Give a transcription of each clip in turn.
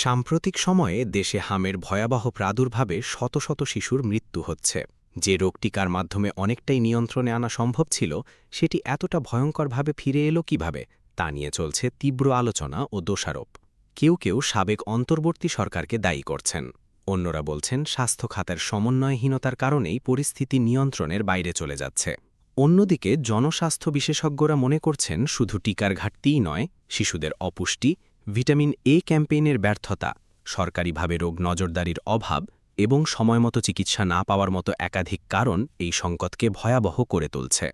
সাম্প্রতিক সময়ে দেশে হামের ভয়াবহ প্রাদুর্ভাবে শত শত শিশুর মৃত্যু হচ্ছে। যে রোগ টিকার মাধ্যমে অনেকটাই নিয়ন্ত্রণে আনা সম্ভব ছিল, সেটি এতটা ভয়ঙ্করভাবে ফিরে এলো কিভাবে, তা নিয়ে চলছে তীব্র আলোচনা ও দোষারোপ। কেউ কেউ সাবেক অন্তর্বর্তী সরকারকে দায়ী করছেন, অন্যরা বলছেন স্বাস্থ্য খাতের সমন্বয়হীনতার কারণেই পরিস্থিতি নিয়ন্ত্রণের বাইরে চলে যাচ্ছে। অন্যদিকে জনস্বাস্থ্য বিশেষজ্ঞরা মনে করছেন শুধু টিকার ঘাটতিই নয়, শিশুদের অপুষ্টি, ভিটামিন এ ক্যাম্পেইনের ব্যর্থতা, সরকারিভাবে রোগ নজরদারির অভাব এবং সময়মতো চিকিৎসা না পাওয়ার মতো একাধিক কারণ এই সংকটকে ভয়াবহ করে তুলছে।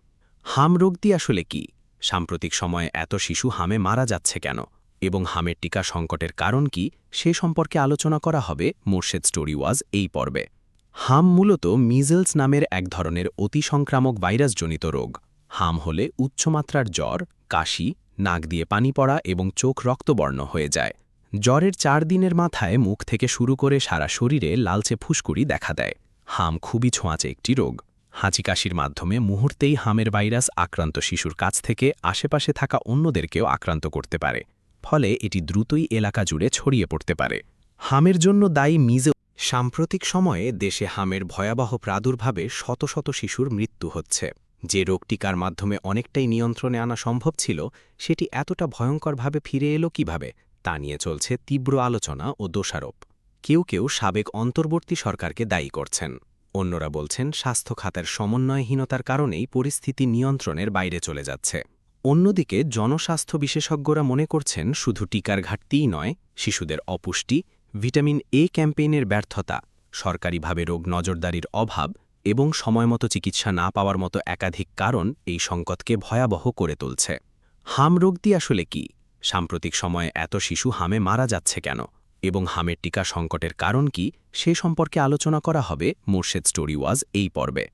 হাম রোগটি আসলে কি? সাম্প্রতিক সময়ে এত শিশু হামে মারা যাচ্ছে কেন এবং হামের টিকা সংকটের কারণ কি, সে সম্পর্কে আলোচনা করা হবে মোর্শেদ স্টোরি ওয়াজ এই পর্বে। হাম মূলত মিজলস নামের এক ধরনের অতি সংক্রামক ভাইরাসজনিত রোগ। হাম হলে উচ্চমাত্রার জ্বর, কাশি, নাক দিয়ে পানি পড়া এবং চোখ রক্তবর্ণ হয়ে যায়। জ্বরের 4 দিনের মাথায় মুখ থেকে শুরু করে সারা শরীরে লালচে ফুসকুড়ি দেখা দেয়। হাম খুবই ছোঁয়াচে একটি রোগ। হাঁচি কাশির মাধ্যমে মুহূর্তেই হামের ভাইরাস আক্রান্ত শিশুর কাছ থেকে আশেপাশে থাকা অন্যদেরকেও আক্রান্ত করতে পারে, ফলে এটি দ্রুতই এলাকা জুড়ে ছড়িয়ে পড়তে পারে। হামের জন্য দায়ী সাম্প্রতিক সময়ে দেশে হামের ভয়াবহ প্রাদুর্ভাবে শত শত শিশুর মৃত্যু হচ্ছে। যে রোগ টিকার মাধ্যমে অনেকটাই নিয়ন্ত্রণে আনা সম্ভব ছিল, সেটি এতটা ভয়ঙ্করভাবে ফিরে এলো কিভাবে, তা নিয়ে চলছে তীব্র আলোচনা ও দোষারোপ। কেউ কেউ সাবেক অন্তর্বর্তী সরকারকে দায়ী করছেন, অন্যরা বলছেন স্বাস্থ্য খাতের সমন্বয়হীনতার কারণেই পরিস্থিতি নিয়ন্ত্রণের বাইরে চলে যাচ্ছে। অন্যদিকে জনস্বাস্থ্য বিশেষজ্ঞরা মনে করছেন শুধু টিকার ঘাটতিই নয়, শিশুদের অপুষ্টি, ভিটামিন এ ক্যাম্পেইনের ব্যর্থতা, সরকারিভাবে রোগ নজরদারির অভাব এবং সময়মতো চিকিৎসা না পাওয়ার মতো একাধিক কারণ এই সংকটকে ভয়াবহ করে তুলছে। হাম রোগটি আসলে কি? সাম্প্রতিক সময়ে এত শিশু হামে মারা যাচ্ছে কেন এবং হামের টিকা সংকটের কারণ কি, সে সম্পর্কে আলোচনা করা হবে মোর্শেদ স্টোরি ওয়াজ এই পর্বে।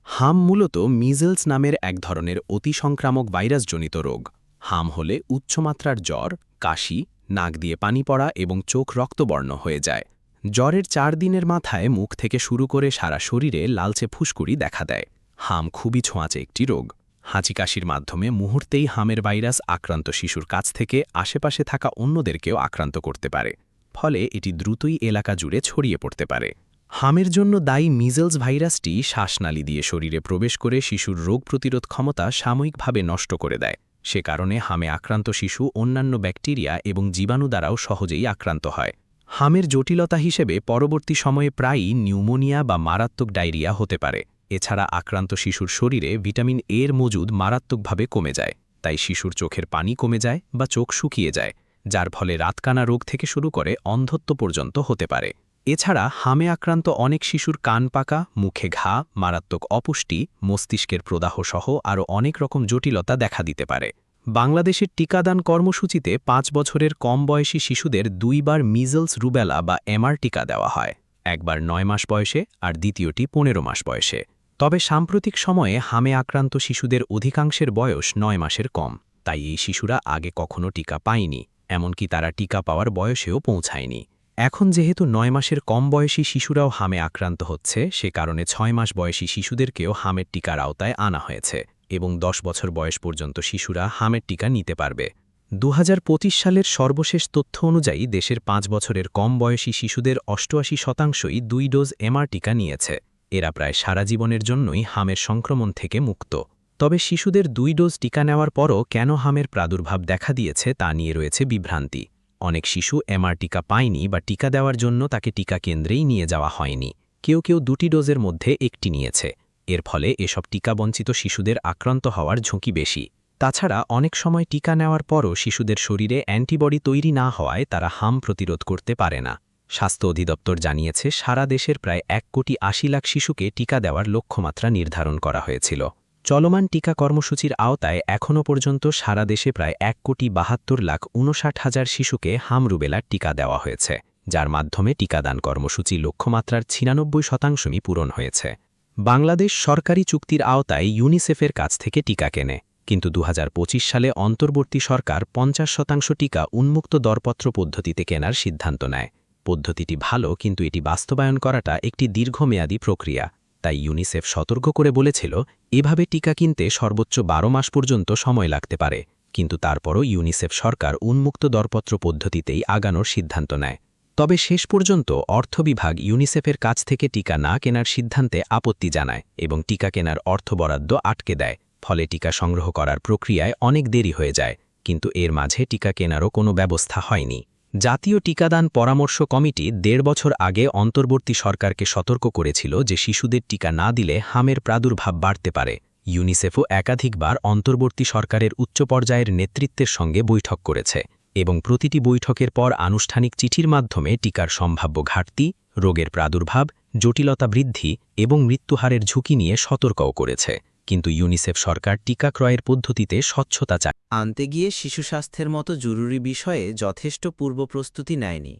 হাম মূলত মিজলস নামের এক ধরনের অতি সংক্রামক ভাইরাসজনিত রোগ। হাম হলে উচ্চমাত্রার জ্বর, কাশি, নাক দিয়ে পানি পড়া এবং চোখ রক্তবর্ণ হয়ে যায়। জ্বরের 4 দিনের মাথায় মুখ থেকে শুরু করে সারা শরীরে লালচে ফুসকুড়ি দেখা দেয়। হাম খুবই ছোঁয়াচে একটি রোগ। হাঁচি কাশির মাধ্যমে মুহূর্তেই হামের ভাইরাস আক্রান্ত শিশুর কাছ থেকে আশেপাশে থাকা অন্যদেরকেও আক্রান্ত করতে পারে, ফলে এটি দ্রুতই এলাকা জুড়ে ছড়িয়ে পড়তে পারে। হামের জন্য দায়ী মিজলস ভাইরাসটি শ্বাসনালী দিয়ে শরীরে প্রবেশ করে শিশুর রোগ প্রতিরোধ ক্ষমতা সাময়িকভাবে নষ্ট করে দেয়। সে কারণে হামে আক্রান্ত শিশু অন্যান্য ব্যাকটেরিয়া এবং জীবাণু দ্বারাও সহজেই আক্রান্ত হয়। হামের জটিলতা হিসেবে পরবর্তী সময়ে প্রায়ই নিউমোনিয়া বা মারাত্মক ডায়রিয়া হতে পারে। এছাড়া আক্রান্ত শিশুর শরীরে ভিটামিন এর মজুদ মারাত্মকভাবে কমে যায়, তাই শিশুর চোখের পানি কমে যায় বা চোখ শুকিয়ে যায়, যার ফলে রাতকানা রোগ থেকে শুরু করে অন্ধত্ব পর্যন্ত হতে পারে। এছাড়া হামে আক্রান্ত অনেক শিশুর কান পাকা, মুখে ঘা, মারাত্মক অপুষ্টি, মস্তিষ্কের প্রদাহ সহ আরও অনেক রকম জটিলতা দেখা দিতে পারে। বাংলাদেশের টিকাদান কর্মসূচিতে 5 বছরের কম বয়সী শিশুদের 2 বার মিজলস রুবেলা বা এমআর টিকা দেওয়া হয়, একবার 9 মাস বয়সে আর দ্বিতীয়টি 15 মাস বয়সে। তবে সাম্প্রতিক সময়ে হামে আক্রান্ত শিশুদের অধিকাংশের বয়স 9 মাসের কম, তাই এই শিশুরা আগে কখনো টিকা পায়নি, এমনকি তারা টিকা পাওয়ার বয়সেও পৌঁছায়নি। এখন যেহেতু 9 মাসের কম বয়সী শিশুরাও হামে আক্রান্ত হচ্ছে, সে কারণে 6 মাস বয়সী শিশুদেরকেও হামের টিকার আওতায় আনা হয়েছে এবং 10 বছর বয়স পর্যন্ত শিশুরা হামের টিকা নিতে পারবে। 2025 সালের সর্বশেষ তথ্য অনুযায়ী দেশের 5 বছরের কম বয়সী শিশুদের 88%ই 2 ডোজ এমআর টিকা নিয়েছে। এরা প্রায় সারা জীবনের জন্যই হামের সংক্রমণ থেকে মুক্ত। তবে শিশুদের 2 ডোজ টিকা নেওয়ার পরও কেন হামের প্রাদুর্ভাব দেখা দিয়েছে তা নিয়ে রয়েছে বিভ্রান্তি। অনেক শিশু এমআর টিকা পায়নি বা টিকা দেওয়ার জন্য তাকে টিকা কেন্দ্রেই নিয়ে যাওয়া হয়নি। কেউ কেউ 2টি ডোজের মধ্যে একটি নিয়েছে। এর ফলে এসব টিকাবঞ্চিত শিশুদের আক্রান্ত হওয়ার ঝুঁকি বেশি। তাছাড়া অনেক সময় টিকা নেওয়ার পরও শিশুদের শরীরে অ্যান্টিবডি তৈরি না হওয়ায় তারা হাম প্রতিরোধ করতে পারে না। স্বাস্থ্য অধিদপ্তর জানিয়েছে সারা দেশের প্রায় 1,80,00,000 শিশুকে টিকা দেওয়ার লক্ষ্যমাত্রা নির্ধারণ করা হয়েছিল। চলমান টিকা কর্মসূচির আওতায় এখনও পর্যন্ত সারা দেশে প্রায় 1,72,59,000 শিশুকে হাম রুবেলার টিকা দেওয়া হয়েছে, যার মাধ্যমে টিকাদান কর্মসূচি লক্ষ্যমাত্রার 96% পূরণ হয়েছে। বাংলাদেশ সরকারি চুক্তির আওতায় ইউনিসেফের কাছ থেকে টিকা কেনে, কিন্তু 2025 সালে অন্তর্বর্তী সরকার 50% টিকা উন্মুক্ত দরপত্র পদ্ধতিতে কেনার সিদ্ধান্ত নেয়। পদ্ধতিটি ভালো, কিন্তু এটি বাস্তবায়ন করাটা একটি দীর্ঘমেয়াদী প্রক্রিয়া। তাই ইউনিসেফ সতর্ক করে বলেছিল, এভাবে টিকা কিনতে সর্বোচ্চ 12 মাস পর্যন্ত সময় লাগতে পারে। কিন্তু তারপরও ইউনিসেফ সরকার উন্মুক্ত দরপত্র পদ্ধতিতেই আগানোর সিদ্ধান্ত নেয়। তবে শেষ পর্যন্ত অর্থ বিভাগ ইউনিসেফের কাছ থেকে টিকা না কেনার সিদ্ধান্তে আপত্তি জানায় এবং টিকা কেনার অর্থ বরাদ্দ আটকে দেয়। ফলে টিকা সংগ্রহ করার প্রক্রিয়ায় অনেক দেরি হয়ে যায়, কিন্তু এর মাঝে টিকা কেনারও কোনো ব্যবস্থা হয়নি। জাতীয় টিকাদান পরামর্শ কমিটি ১.৫ বছর আগে অন্তর্বর্তী সরকারকে সতর্ক করেছিল যে শিশুদের টিকা না দিলে হামের প্রাদুর্ভাব বাড়তে পারে। ইউনিসেফও একাধিকবার অন্তর্বর্তী সরকারের উচ্চ পর্যায়ের নেতৃত্বের সঙ্গে বৈঠক করেছে এবং প্রতিটি বৈঠকের পর আনুষ্ঠানিক চিঠির মাধ্যমে টিকার সম্ভাব্য ঘাটতি, রোগের প্রাদুর্ভাব, জটিলতা বৃদ্ধি এবং মৃত্যুহারের ঝুঁকি নিয়ে সতর্কও করেছে। কিন্তু ইউনিসেফ সরকার টিকা ক্রয়ের পদ্ধতিতে স্বচ্ছতা চায় আনতে গিয়ে শিশু স্বাস্থ্যের মতো জরুরি বিষয়ে যথেষ্ট পূর্বপ্রস্তুতি নেয়নি।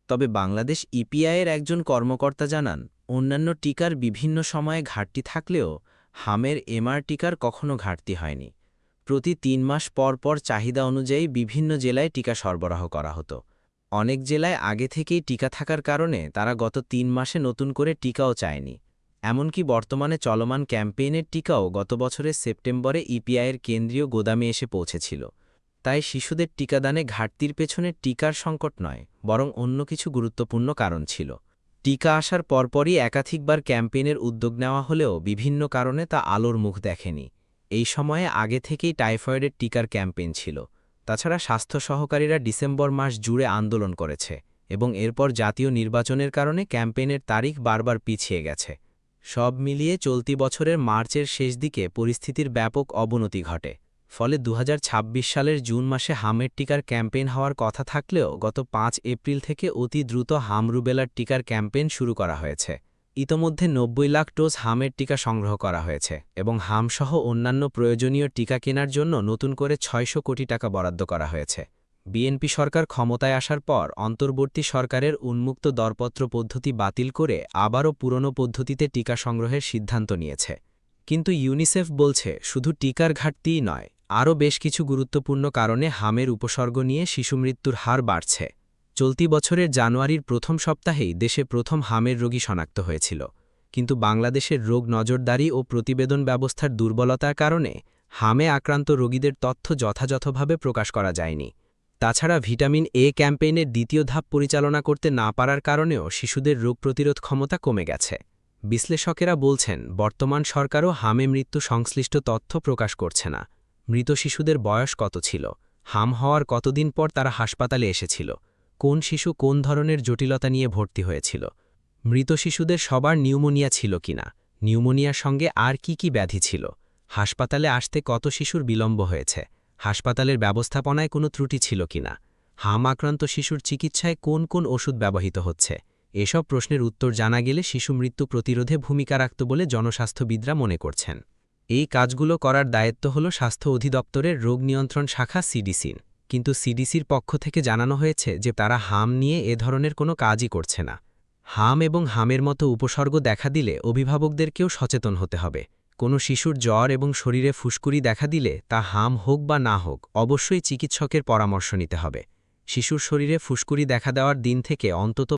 তবে বাংলাদেশ ইপিআইয়ের একজন কর্মকর্তা জানান, অন্যান্য টিকার বিভিন্ন সময়ে ঘাটতি থাকলেও হামের এমআর টিকার কখনো ঘাটতি হয়নি। প্রতি ৩ মাস পর পর চাহিদা অনুযায়ী বিভিন্ন জেলায় টিকা সরবরাহ করা হতো। অনেক জেলায় আগে থেকেই টিকা থাকার কারণে তারা গত ৩ মাসে নতুন করে টিকাও চায়নি। এমনকি বর্তমানে চলমান ক্যাম্পেইনের টিকাও গত বছরের সেপ্টেম্বরে ইপিআইয়ের কেন্দ্রীয় গোদামে এসে পৌঁছেছিল। তাই শিশুদের টিকাদানে ঘাটতির পেছনে টিকার সংকট নয়, বরং অন্য কিছু গুরুত্বপূর্ণ কারণ ছিল। টিকা আসার পরপরই একাধিকবার ক্যাম্পেইনের উদ্যোগ নেওয়া হলেও বিভিন্ন কারণে তা আলোর মুখ দেখেনি। এই সময়ে আগে থেকেই টাইফয়েডের টিকার ক্যাম্পেইন ছিল। তাছাড়া স্বাস্থ্য সহকারীরা ডিসেম্বর মাস জুড়ে আন্দোলন করেছে এবং এরপর জাতীয় নির্বাচনের কারণে ক্যাম্পেইনের তারিখ বারবার পিছিয়ে গেছে। সব মিলিয়ে চলতি বছরের মার্চের শেষ দিকে পরিস্থিতির ব্যাপক অবনতি ঘটে। ফলে ২০২৬ সালের জুন মাসে হামের টিকার ক্যাম্পেইন হওয়ার কথা থাকলেও গত ৫ এপ্রিল থেকে অতি দ্রুত হাম রুবেলার টিকার ক্যাম্পেইন শুরু করা হয়েছে। ইতোমধ্যে ৯০ লাখ ডোজ হামের টিকা সংগ্রহ করা হয়েছে এবং হামসহ অন্যান্য প্রয়োজনীয় টিকা কেনার জন্য নতুন করে ৬০০ কোটি টাকা বরাদ্দ করা হয়েছে। বিএনপি সরকার ক্ষমতায় আসার পর অন্তর্বর্তী সরকারের উন্মুক্ত দরপত্র পদ্ধতি বাতিল করে আবারও পুরনো পদ্ধতিতে টিকা সংগ্রহের সিদ্ধান্ত নিয়েছে। কিন্তু ইউনিসেফ বলছে, শুধু টিকার ঘাটতিই নয়, আরও বেশ কিছু গুরুত্বপূর্ণ কারণে হামের উপসর্গ নিয়ে শিশুমৃত্যুর হার বাড়ছে। চলতি বছরের জানুয়ারির প্রথম সপ্তাহেই দেশে প্রথম হামের রোগী শনাক্ত হয়েছিল, কিন্তু বাংলাদেশের রোগ নজরদারি ও প্রতিবেদন ব্যবস্থার দুর্বলতার কারণে হামে আক্রান্ত রোগীদের তথ্য যথাযথভাবে প্রকাশ করা যায়নি। তাছাড়া ভিটামিন এ ক্যাম্পেইনের দ্বিতীয় ধাপ পরিচালনা করতে না পারার কারণেও শিশুদের রোগ প্রতিরোধ ক্ষমতা কমে গেছে। বিশ্লেষকেরা বলছেন, বর্তমান সরকারও হামে মৃত্যু সংশ্লিষ্ট তথ্য প্রকাশ করছে না। মৃত শিশুদের বয়স কত ছিল, হাম হওয়ার কতদিন পর তারা হাসপাতালে এসেছিল, কোন শিশু কোন ধরনের জটিলতা নিয়ে ভর্তি হয়েছিল, মৃত শিশুদের সবার নিউমোনিয়া ছিল কিনা, নিউমোনিয়ার সঙ্গে আর কি কি ব্যাধি ছিল, হাসপাতালে আসতে কত শিশুর বিলম্ব হয়েছে, হাসপাতালের ব্যবস্থাপনায় কোনো ত্রুটি ছিল কিনা, হাম আক্রান্ত শিশুর চিকিৎসায় কোন কোন ওষুধ ব্যবহৃত হচ্ছে। এসব প্রশ্নের উত্তর জানা গেলে শিশু মৃত্যু প্রতিরোধে ভূমিকা রাখত বলে জনস্বাস্থ্যবিদরা মনে করছেন। এই কাজগুলো করার দায়িত্ব হল স্বাস্থ্য অধিদপ্তরের রোগ নিয়ন্ত্রণ শাখা সিডিসির, কিন্তু সিডিসির পক্ষ থেকে জানানো হয়েছে যে তারা হাম নিয়ে এ ধরনের কোনো কাজই করছে না। হাম এবং হামের মতো উপসর্গ দেখা দিলে অভিভাবকদেরকেও সচেতন হতে হবে। কোনো শিশুর জ্বর এবং শরীরে ফুসকুড়ি দেখা দিলে তা হাম হোক বা না হোক, অবশ্যই চিকিৎসকের পরামর্শ নিতে হবে। শিশুর শরীরে ফুসকুড়ি দেখা দেওয়ার দিন থেকে অন্তত